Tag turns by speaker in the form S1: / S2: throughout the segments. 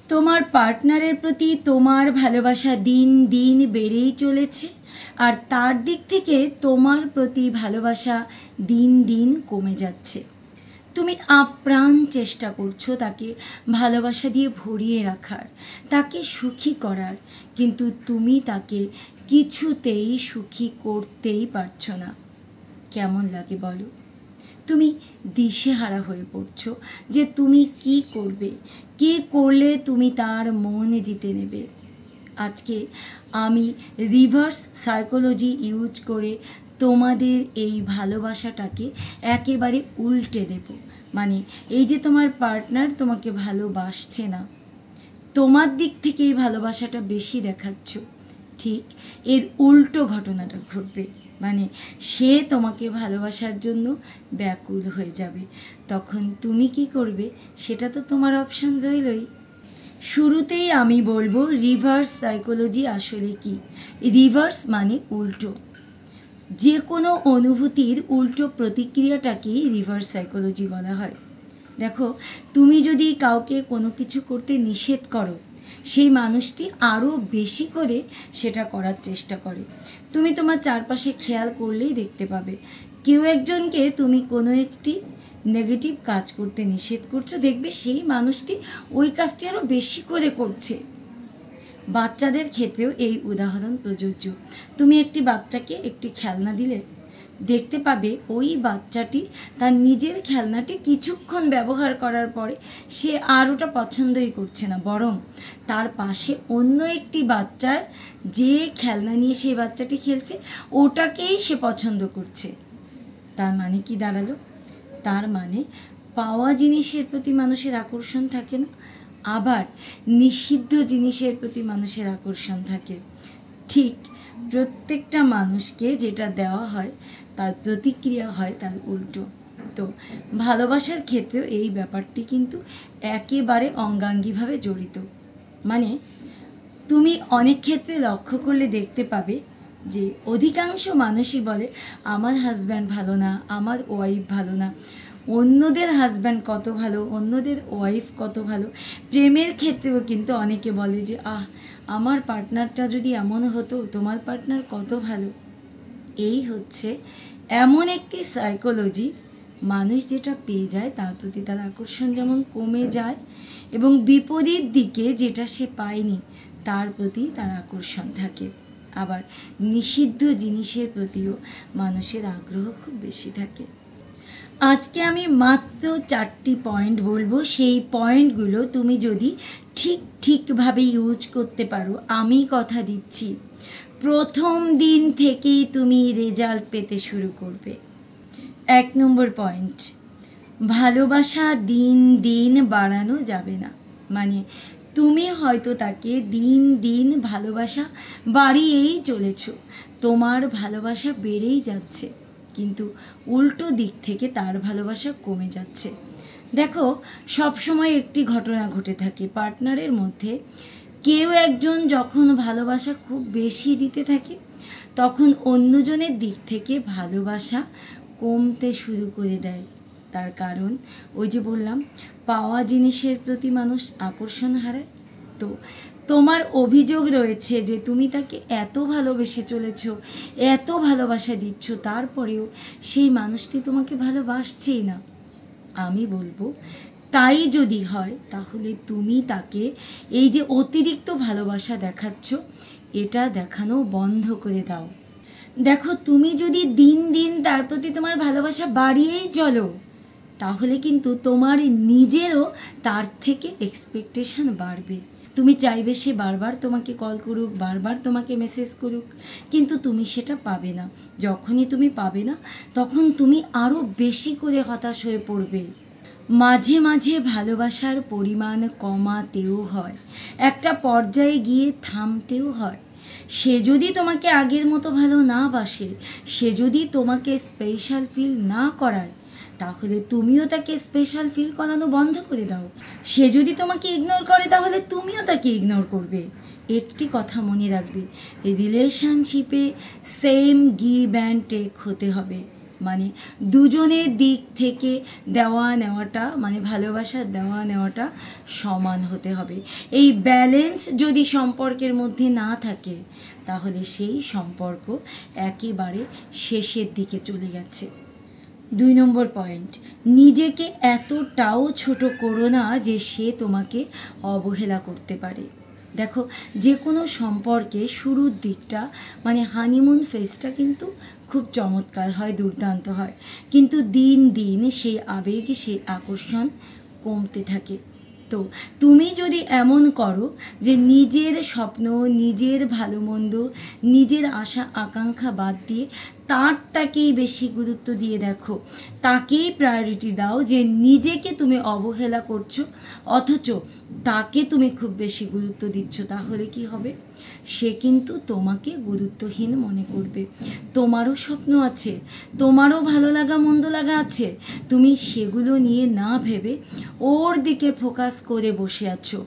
S1: তোমার পার্টনারের প্রতি তোমার ভালোবাসা দিন দিন বেড়েই চলেছে, আর তার দিক থেকে তোমার প্রতি ভালোবাসা দিন দিন কমে যাচ্ছে। তুমি আপ্রাণ চেষ্টা করছো তাকে ভালোবাসা দিয়ে ভরিয়ে রাখার, তাকে সুখী করার, কিন্তু তুমি তাকে কিছুতেই সুখী করতেই পারছো না। কেমন লাগে বলো? তুমি দিশেহারা হয়ে পড়ছো যে তুমি কি করবে, কি করলে তুমি তার মন জিতে নেবে। আজকে আমি রিভার্স সাইকোলজি ইউজ করে তোমাদের এই ভালোবাসাটাকে একেবারে উল্টে দেব। মানে এই যে তোমার পার্টনার তোমাকে ভালোবাসছে না, তোমার দিক থেকে এই ভালোবাসাটা বেশি দেখাচ্ছ, ঠিক এর উল্টো ঘটনাটা ঘটবে। মানে সে তোমাকে ভালোবাসার জন্য ব্যাকুল হয়ে যাবে। তখন তুমি কি করবে সেটা তো তোমার অপশান রইলই। শুরুতেই আমি বলবো রিভার্স সাইকোলজি আসলে কি। রিভার্স মানে উল্টো। যে কোনো অনুভূতির উল্টো প্রতিক্রিয়াটাকেই রিভার্স সাইকোলজি বলা হয়। দেখো, তুমি যদি কাউকে কোনো কিছু করতে নিষেধ করো, সেই মানুষটি আরও বেশি করে সেটা করার চেষ্টা করে। তুমি তোমার চারপাশে খেয়াল করলেই দেখতে পাবে, কেউ একজনকে তুমি কোনো একটি নেগেটিভ কাজ করতে নিষেধ করছো, দেখবে সেই মানুষটি ওই কাজটি আরও বেশি করে করছে। বাচ্চাদের ক্ষেত্রেও এই উদাহরণ প্রযোজ্য। তুমি একটি বাচ্চাকে একটি খেলনা দিলে, দেখতে পাবে ওই বাচ্চাটি তার নিজের খেলনাটি কিছুক্ষণ ব্যবহার করার পরে সে আর ওটা পছন্দই করছে না, বরং তার পাশে অন্য একটি বাচ্চার যে খেলনা নিয়ে সেই বাচ্চাটি খেলছে ওটাকেই সে পছন্দ করছে। তার মানে কি দাঁড়ালো? তার মানে পাওয়া জিনিসের প্রতি মানুষের আকর্ষণ থাকে না, আবার নিষিদ্ধ জিনিসের প্রতি মানুষের আকর্ষণ থাকে। ঠিক প্রত্যেকটা মানুষকে যেটা দেওয়া হয় তার প্রতিক্রিয়া হয় তার উল্টো। তো ভালোবাসার ক্ষেত্রেও এই ব্যাপারটি কিন্তু একেবারে অঙ্গাঙ্গিভাবে জড়িত। মানে তুমি অনেক ক্ষেত্রে লক্ষ্য করলে দেখতে পাবে যে অধিকাংশ মানুষই বলে আমার হাজব্যান্ড ভালো না, আমার ওয়াইফ ভালো না। অন্যদের হাজব্যান্ড কত ভালো, অন্যদের ওয়াইফ কত ভালো। প্রেমের ক্ষেত্রেও কিন্তু অনেকে বলে যে আমার পার্টনারটা যদি এমন হতো, তোমার পার্টনার কত ভালো। এই হচ্ছে এমন একটি সাইকোলজি, মানুষ যেটা পেয়ে যায় তার প্রতি তার আকর্ষণ যেমন কমে যায়, এবং বিপরীত দিকে যেটা সে পায়নি তার প্রতি তার আকর্ষণ থাকে। আবার নিষিদ্ধ জিনিসের প্রতিও মানুষের আগ্রহ খুব বেশি থাকে। আজকে আমি মাত্র 4টি পয়েন্ট বলবো, সেই পয়েন্টগুলো তুমি যদি ঠিকভাবে ইউজ করতে পারো, আমি কথা দিচ্ছি প্রথম দিন থেকেই তুমি রেজাল্ট পেতে শুরু করবে। 1 নম্বর পয়েন্ট, ভালোবাসা দিন দিন বাড়ানো যাবে না। মানে তুমি হয়তো তাকে দিন দিন ভালোবাসা বাড়িয়েই চলেছ, তোমার ভালোবাসা বেড়েই যাচ্ছে, কিন্তু উল্টো দিক থেকে তার ভালোবাসা কমে যাচ্ছে। দেখো, সবসময় একটি ঘটনা ঘটে থাকে পার্টনারের মধ্যে, কেউ একজন যখন ভালোবাসা খুব বেশি দিতে থাকে তখন অন্যজনের দিক থেকে ভালোবাসা কমতে শুরু করে দেয়। তার কারণ ওই যে বললাম, পাওয়া জিনিসের প্রতি মানুষ আকর্ষণ হারায়। তো তোমার অভিযোগ রয়েছে যে তুমি তাকে এত ভালোবেসে চলেছ, এত ভালোবাসা দিচ্ছ, তারপরেও সেই মানুষটি তোমাকে ভালোবাসছেই না। আমি বলবো তাই যদি হয় তাহলে তুমি তাকে এই যে অতিরিক্ত ভালোবাসা দেখাচ্ছ এটা দেখানো বন্ধ করে দাও। দেখো, তুমি যদি দিন দিন তার প্রতি তোমার ভালোবাসা বাড়িয়েই চলো, তাহলে কিন্তু তোমার নিজেরও তার থেকে এক্সপেকটেশন বাড়বে। তুমি চাইবে সে বারবার তোমাকে কল করুক, বারবার তোমাকে মেসেজ করুক, কিন্তু তুমি সেটা পাবে না। যখনই তুমি পাবে না তখন তুমি আরও বেশি করে হতাশ হয়ে পড়বে। মাঝে মাঝে ভালোবাসার পরিমাণ কমাতেও হয়, একটা পর্যায়ে গিয়ে থামতেও হয়। সে যদি তোমাকে আগের মতো ভালো না বাসে, সে যদি তোমাকে স্পেশাল ফিল না করায়, তাহলে তুমিও তাকে স্পেশাল ফিল করানো বন্ধ করে দাও। সে যদি তোমাকে ইগনোর করে তাহলে তুমিও তাকে ইগনোর করবে। একটি কথা মনে রাখবে, রিলেশনশিপে সেম গিভ অ্যান্ড টেক হতে হবে। মানে দুজনের দিক থেকে দেওয়া নেওয়াটা, মানে ভালোবাসার দেওয়া নেওয়াটা সমান হতে হবে। এই ব্যালেন্স যদি সম্পর্কের মধ্যে না থাকে তাহলে সেই সম্পর্ক একেবারে শেষের দিকে চলে গেছে। 2 নম্বর পয়েন্ট, নিজেকে এতটাও ছোট করো না যে সে তোমাকে অবহেলা করতে পারে। দেখো, যে কোনো সম্পর্কে শুরুর দিকটা মানে হানিমুন ফেজটা কিন্তু খুব চমৎকার হয়, দুর্দান্ত হয়, কিন্তু দিন দিন সেই আবেগ, সেই আকর্ষণ কমতে থাকে। তো তুমি যদি এমন করো যে নিজের স্বপ্ন, নিজের ভালো মন্দ, নিজের আশা আকাঙ্ক্ষা বাদ দিয়ে তারটাকেই বেশি গুরুত্ব দিয়ে দেখো, তাকেই প্রায়োরিটি দাও, যে নিজেকে তুমি অবহেলা করছো অথচ তাকে তুমি খুব বেশি গুরুত্ব দিচ্ছ, তাহলে কি হবে? সে কিন্তু তোমাকে গুরুত্বহীন মনে করবে। তোমারও স্বপ্ন আছে, তোমারও ভালো লাগা মন্দ লাগা আছে, তুমি সেগুলো নিয়ে না ভেবে ওর দিকে ফোকাস করে বসে আছো।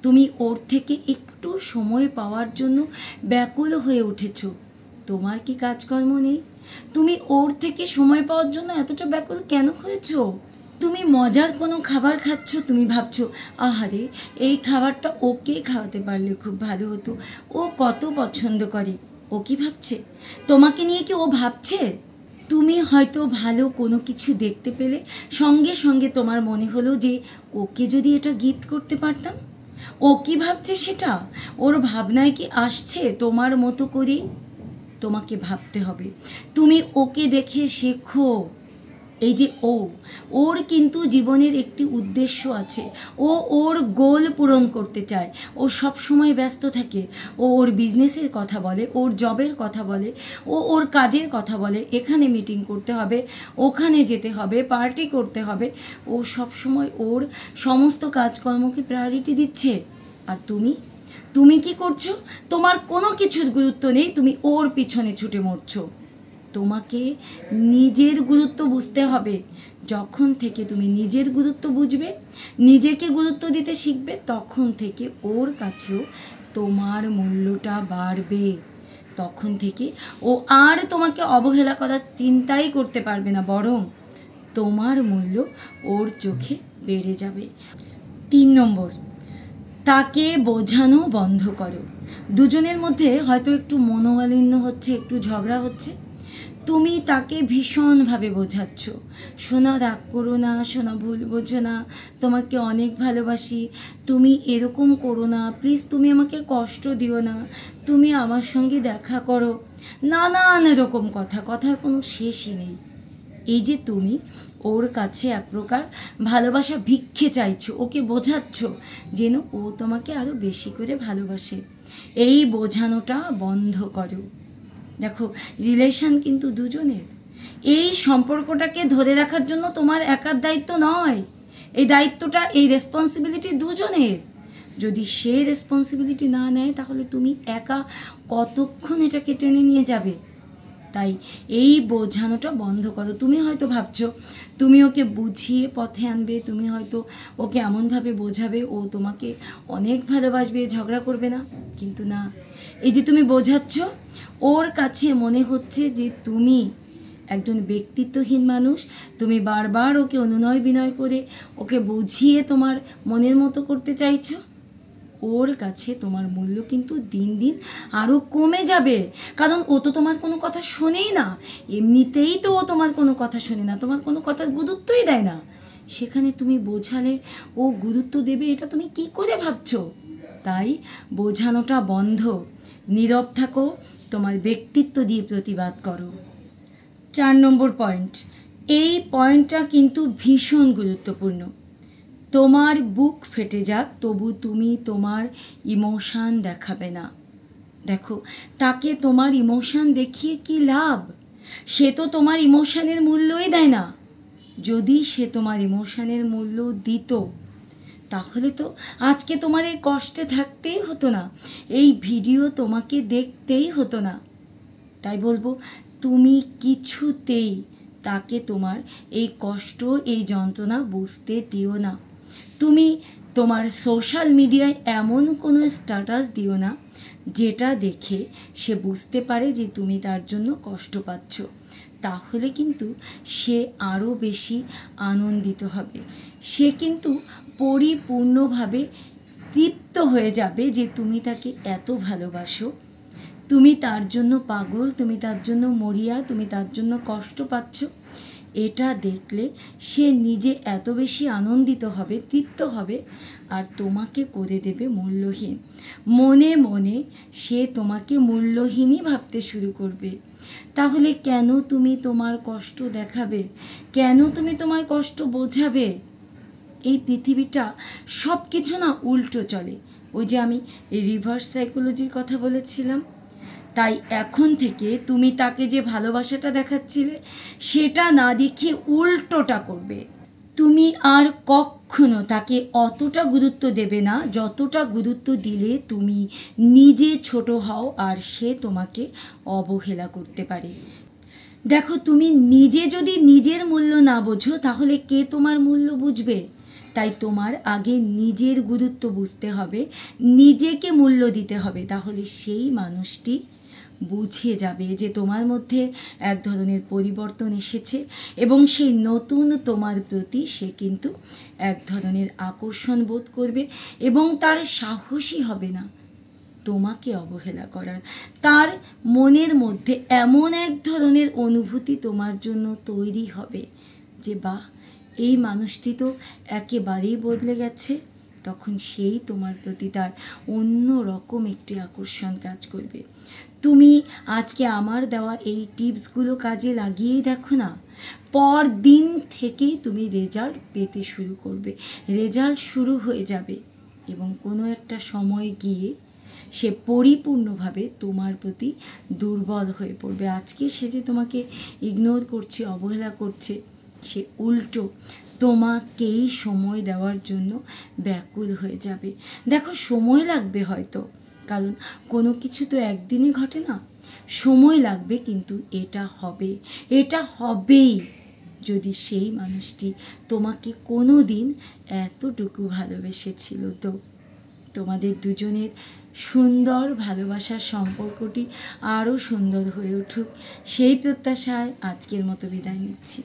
S1: তুমি ওর থেকে একটু সময় পাওয়ার জন্য ব্যাকুল হয়ে উঠেছো। তোমার কি কাজকর্ম নেই? তুমি ওর থেকে সময় পাওয়ার জন্য এতটা ব্যাকুল কেন হয়েছো? তুমি মজার কোনো খাবার খাচ্ছ, তুমি ভাবছো আহারে এই খাবারটা ওকে খাওয়াতে পারলে খুব ভালো হতো, ও কত পছন্দ করে। ও কি ভাবছে? তোমাকে নিয়ে কি ও ভাবছে? তুমি হয়তো ভালো কোনো কিছু দেখতে পেলে সঙ্গে সঙ্গে তোমার মনে হলো যে ওকে যদি এটা গিফট করতে পারতাম। ও কি ভাবছে সেটা? ওর ভাবনায় কি আসছে তোমার মতো করে? তোমাকে ভাবতে হবে। তুমি ওকে দেখে শেখো। এই যে ওর কিন্তু জীবনের একটি উদ্দেশ্য আছে, ওর গোল পূরণ করতে চায়, ও সব সময় ব্যস্ত থাকে, ওর বিজনেসের কথা বলে, ওর জবের কথা বলে, ওর কাজের কথা বলে, এখানে মিটিং করতে হবে, ওখানে যেতে হবে, পার্টি করতে হবে, ও সব সময় ওর সমস্ত কাজকর্মকে প্রায়োরিটি দিচ্ছে। আর তুমি কি করছো? তোমার কোনো কিছুর গুরুত্ব নেই, তুমি ওর পিছনে ছুটে মরছো। তোমাকে নিজের গুরুত্ব বুঝতে হবে। যখন থেকে তুমি নিজের গুরুত্ব বুঝবে, নিজেকে গুরুত্ব দিতে শিখবে, তখন থেকে ওর কাছেও তোমার মূল্যটা বাড়বে। তখন থেকে ও আর তোমাকে অবহেলা করার চিন্তাই করতে পারবে না, বরং তোমার মূল্য ওর চোখে বেড়ে যাবে। 3 নম্বর, তাকে বোঝানো বন্ধ করো। দুজনের মধ্যে হয়তো একটু মনোমালিন্য হচ্ছে, একটু ঝগড়া হচ্ছে, তুমি তাকে ভীষণভাবে বোঝাচ্ছ, সোনা রাগ করো না, সোনা ভুল বোঝো না, তোমাকে অনেক ভালোবাসি, তুমি এরকম করো না, প্লিজ তুমি আমাকে কষ্ট দিও না, তুমি আমার সঙ্গে দেখা করো, নানান এরকম কথার কোনো শেষই নেই। এই যে তুমি ওর কাছে এক প্রকার ভালোবাসা ভিক্ষে চাইছো, ওকে বোঝাচ্ছ যেন ও তোমাকে আরও বেশি করে ভালোবাসে। এই বোঝানোটা বন্ধ করো। দেখো, রিলেশন কিন্তু দুজনের। এই সম্পর্কটাকে ধরে রাখার জন্য তোমার একার দায়িত্ব নয়, এই দায়িত্বটা, এই রেসপন্সিবিলিটি দুজনের। যদি সে রেসপন্সিবিলিটি না নেয় তাহলে তুমি একা কতক্ষণ এটাকে টেনে নিয়ে যাবে? তাই এই বোঝানোটা বন্ধ করো। তুমি হয়তো ভাবছো তুমি ওকে বুঝিয়ে পথে আনবে, তুমি হয়তো ওকে এমনভাবে বোঝাবে ও তোমাকে অনেক ভালোবাসবে, ঝগড়া করবে না, কিন্তু না, এই যে তুমি বোঝাচ্ছ, ওর কাছে মনে হচ্ছে যে তুমি একজন ব্যক্তিত্বহীন মানুষ, তুমি বারবার ওকে অনুনয় বিনয় করে ওকে বুঝিয়ে তোমার মনের মতো করতে চাইছো। ওর কাছে তোমার মূল্য কিন্তু দিন দিন আরও কমে যাবে, কারণ ও তো তোমার কোনো কথা শোনেই না। এমনিতেই তো ও তোমার কোনো কথা শোনে না, তোমার কোনো কথার গুরুত্বই দেয় না। সেখানে তুমি বোঝালে ও গুরুত্ব দেবে, এটা তুমি কি করে ভাবছো? তাই বোঝানোটা বন্ধ, নীরব থাকো, তোমার ব্যক্তিত্ব দিয়ে প্রতিবাদ করো। 4 নম্বর পয়েন্ট, এই পয়েন্টটা কিন্তু ভীষণ গুরুত্বপূর্ণ। তোমার বুক ফেটে যাক তবু তুমি তোমার ইমোশান দেখাবে না। দেখো, তাকে তোমার ইমোশান দেখিয়ে কি লাভ? সে তো তোমার ইমোশানের মূল্যই দেয় না। যদি সে তোমার ইমোশানের মূল্য দিত তাহলে তো আজকে তোমার এই কষ্টে থাকতেই হতো না, এই ভিডিও তোমাকে দেখতেই হতো না। তাই বলবো, তুমি কিছুতেই তাকে তোমার এই কষ্ট, এই যন্ত্রণা বুঝতে দিও না। তুমি তোমার সোশ্যাল মিডিয়ায় এমন কোনো স্ট্যাটাস দিও না যেটা দেখে সে বুঝতে পারে যে তুমি তার জন্য কষ্ট পাচ্ছ। তাহলে কিন্তু সে আরও বেশি আনন্দিত হবে। সে কিন্তু পরিপূর্ণভাবে তৃপ্ত হয়ে যাবে যে তুমি তাকে এত ভালোবাসো, তুমি তার জন্য পাগল, তুমি তার জন্য মরিয়া, তুমি তার জন্য কষ্ট পাচ্ছ। এটা দেখলে সে নিজে এত বেশি আনন্দিত হবে, তৃপ্ত হবে, আর তোমাকে করে দেবে মূল্যহীন। মনে মনে সে তোমাকে মূল্যহীনই ভাবতে শুরু করবে। তাহলে কেন তুমি তোমার কষ্ট দেখাবে? কেন তুমি তোমার কষ্ট বোঝাবে? এই পৃথিবীটা সব কিছু না উল্টো চলে। ওই যে আমি রিভার্স সাইকোলজির কথা বলেছিলাম। তাই এখন থেকে তুমি তাকে যে ভালোবাসাটা দেখাচ্ছিলে সেটা না দেখিয়ে উল্টোটা করবে। তুমি আর কখনো তাকে অতটা গুরুত্ব দেবে না যতটা গুরুত্ব দিলে তুমি নিজে ছোট হও আর সে তোমাকে অবহেলা করতে পারে। দেখো, তুমি নিজে যদি নিজের মূল্য না বোঝো তাহলে কে তোমার মূল্য বুঝবে? তাই তোমার আগে নিজের গুরুত্ব বুঝতে হবে, নিজেকে মূল্য দিতে হবে। তাহলে সেই মানুষটি বুঝে যাবে যে তোমার মধ্যে এক ধরনের পরিবর্তন এসেছে এবং সেই নতুন তোমার প্রতি সে কিন্তু এক ধরনের আকর্ষণ বোধ করবে এবং তার সাহসী হবে না তোমাকে অবহেলা করার। তার মনের মধ্যে এমন এক ধরনের অনুভূতি তোমার জন্য তৈরি হবে যে বাহ, এই মানুষটি তো একেবারেই বদলে গেছে। তখন সেই তোমার প্রতি তার অন্য রকম একটি আকর্ষণ কাজ করবে। তুমি আজকে আমার দেওয়া এই টিপসগুলো কাজে লাগিয়েই দেখো না, পর দিন থেকেই তুমি রেজাল্ট পেতে শুরু করবে। রেজাল্ট শুরু হয়ে যাবে এবং কোনো একটা সময় গিয়ে সে পরিপূর্ণভাবে তোমার প্রতি দুর্বল হয়ে পড়বে। আজকে সে যে তোমাকে ইগনোর করছে, অবহেলা করছে, সে উল্টো তোমাকেই সময় দেওয়ার জন্য ব্যাকুল হয়ে যাবে। দেখো, সময় লাগবে হয়তো, কারণ কোনো কিছু তো একদিনে ঘটে না, সময় লাগবে, কিন্তু এটা হবে, এটা হবেই যদি সেই মানুষটি তোমাকে কোনো দিন এতটুকু ভালোবেসেছিল। তো তোমাদের দুজনের সুন্দর ভালোবাসার সম্পর্কটি আরও সুন্দর হয়ে উঠুক, সেই প্রত্যাশায় আজকের মতো বিদায় নিচ্ছি।